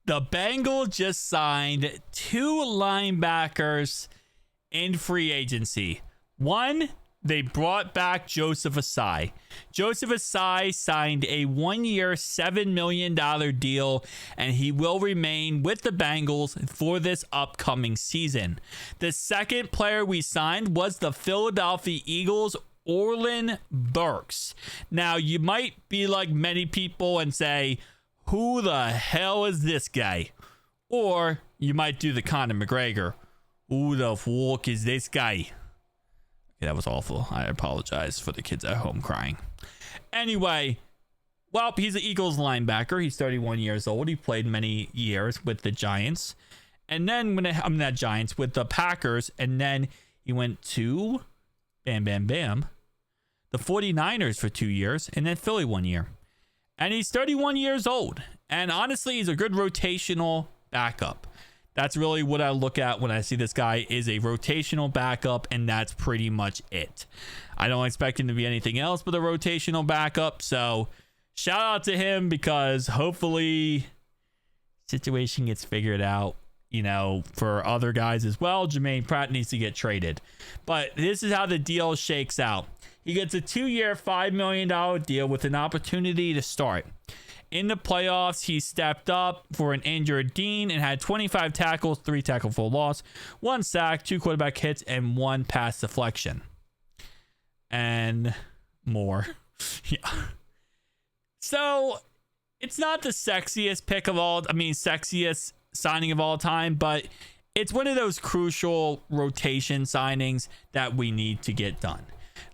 The Bengals just signed 2 linebackers in free agency. One, they brought back Joseph Ossai. Joseph Ossai signed a 1-year, $7 million deal, and he will remain with the Bengals for this upcoming season. The second player we signed was the Philadelphia Eagles' Oren Burks. Now, you might be like many people and say, who the hell is this guy? Or you might do the Conor McGregor. Who the fuck is this guy? Okay, that was awful. I apologize for the kids at home crying. Anyway, well, he's an Eagles linebacker. He's 31 years old. He played many years with the Giants. And then with the Packers. And then he went to the 49ers for 2 years. And then Philly 1 year. And he's 31 years old. And honestly, he's a good rotational backup. That's really what I look at when I see this guy, is a rotational backup, and that's pretty much it. I don't expect him to be anything else but a rotational backup. So shout out to him, because hopefully situation gets figured out, you know, for other guys as well. Jermaine Pratt needs to get traded. But this is how the deal shakes out. He gets a 2-year, $5 million deal with an opportunity to start. In the playoffs, he stepped up for an injured Dean and had 25 tackles, 3 tackle for loss, 1 sack, 2 quarterback hits, and 1 pass deflection. And more. Yeah. So, it's not the sexiest sexiest signing of all time, but it's one of those crucial rotation signings that we need to get done.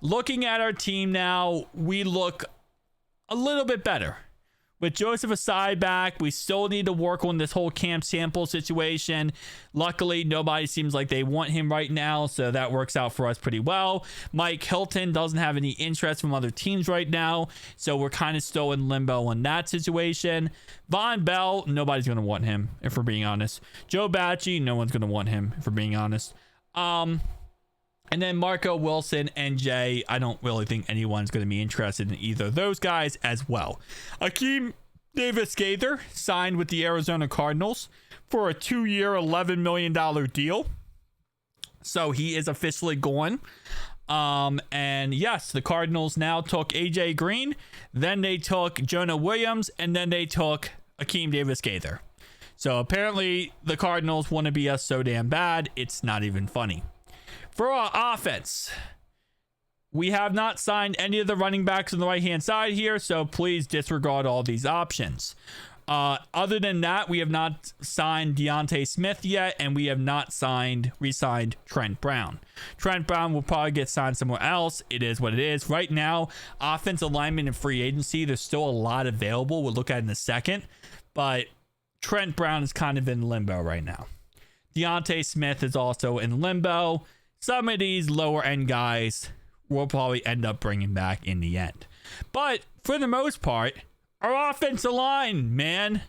Looking at our team now, we look a little bit better. With Joseph Ossai back, we still need to work on this whole Camp Sample situation. Luckily, nobody seems like they want him right now, so that works out for us pretty well. Mike Hilton doesn't have any interest from other teams right now, so we're kind of still in limbo on that situation. Von Bell, nobody's going to want him, if we're being honest. Joe Bacci, no one's going to want him, if we're being honest. And then Marco Wilson and Jay, I don't really think anyone's going to be interested in either of those guys as well. Akeem Davis-Gaither signed with the Arizona Cardinals for a 2-year, $11 million deal. So he is officially gone. And yes, the Cardinals now took AJ Green, then they took Jonah Williams, and then they took Akeem Davis-Gaither. So apparently the Cardinals want to be us so damn bad, it's not even funny. For our offense, we have not signed any of the running backs on the right-hand side here, so please disregard all these options. Other than that, we have not signed Deontay Smith yet, and we have not re-signed Trent Brown. Trent Brown will probably get signed somewhere else. It is what it is. Right now, offensive lineman and free agency, there's still a lot available. We'll look at it in a second, but Trent Brown is kind of in limbo right now. Deontay Smith is also in limbo. Some of these lower end guys we'll probably end up bringing back in the end. But for the most part, our offensive line, man.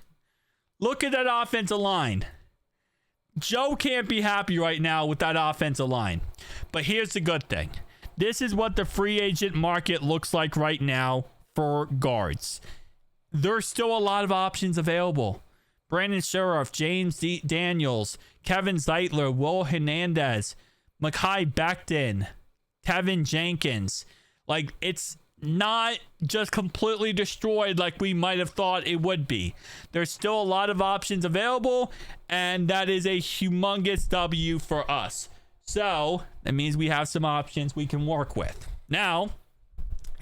Look at that offensive line. Joe can't be happy right now with that offensive line. But here's the good thing. This is what the free agent market looks like right now for guards. There's still a lot of options available. Brandon Sheriff, James Daniels, Kevin Zeitler, Will Hernandez, Mekhi Becton, Tevin Jenkins. Like, it's not just completely destroyed like we might have thought it would be. There's still a lot of options available, and that is a humongous W for us. So that means we have some options we can work with. Now,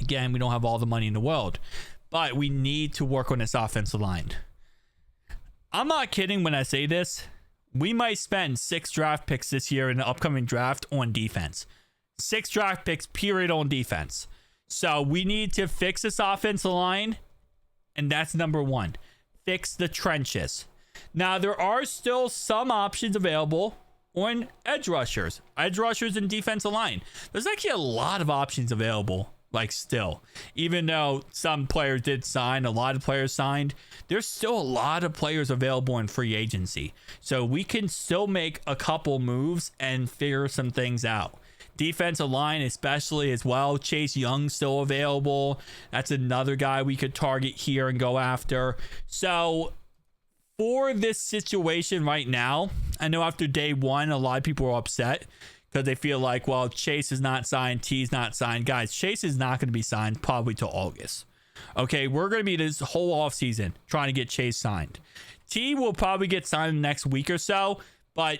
again, we don't have all the money in the world, but we need to work on this offensive line. I'm not kidding when I say this. We might spend 6 draft picks this year in the upcoming draft on defense. 6 draft picks, period, on defense. So we need to fix this offensive line, and that's number 1. Fix the trenches. Now, there are still some options available on edge rushers and defensive line. There's actually a lot of options available. Like, still, even though some players did sign, a lot of players signed, there's still a lot of players available in free agency. So we can still make a couple moves and figure some things out. Defensive line, especially as well. Chase Young still available. That's another guy we could target here and go after. So for this situation right now, I know after day one, a lot of people are upset because they feel like, well, Chase is not signed, T's not signed. Guys, Chase is not going to be signed probably till August. Okay, we're going to be this whole offseason trying to get Chase signed. T will probably get signed next week or so, but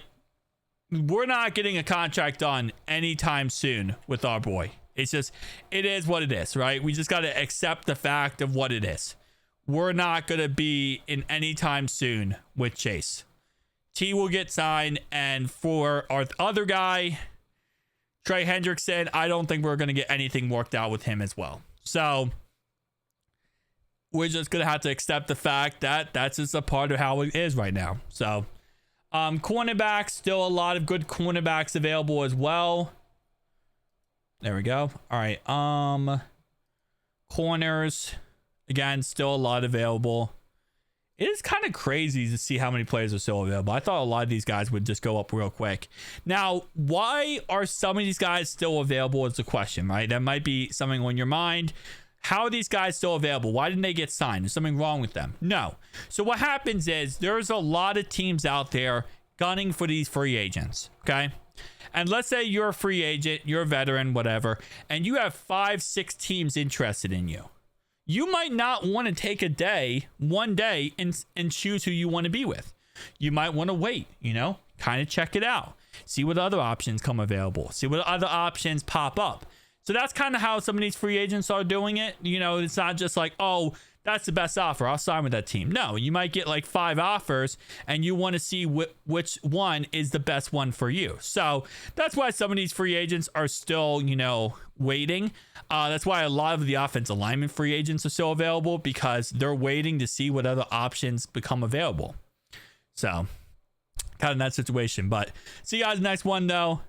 we're not getting a contract done anytime soon with our boy. It's just, it is what it is, right? We just got to accept the fact of what it is. We're not going to be in any time soon with Chase. T will get signed, and for our other guy, Trey Hendrickson, I don't think we're going to get anything worked out with him as well. So we're just going to have to accept the fact that that's just a part of how it is right now. So cornerbacks, still a lot of good cornerbacks available as well. There we go. All right. Corners, again, still a lot available. It is kind of crazy to see how many players are still available. I thought a lot of these guys would just go up real quick. Now, why are some of these guys still available is the question, right? That might be something on your mind. How are these guys still available? Why didn't they get signed? Is something wrong with them? No. So what happens is there's a lot of teams out there gunning for these free agents, okay? And let's say you're a free agent, you're a veteran, whatever, and you have 5-6 teams interested in you. You might not want to take one day, and choose who you want to be with. You might want to wait, kind of check it out. See what other options come available. See what other options pop up. So that's kind of how some of these free agents are doing it. It's not just like, oh, that's the best offer, I'll sign with that team. No, you might get like 5 offers and you want to see which one is the best one for you. So that's why some of these free agents are still, waiting. That's why a lot of the offensive lineman free agents are still available, because they're waiting to see what other options become available. So kind of that situation. But see you guys next one though.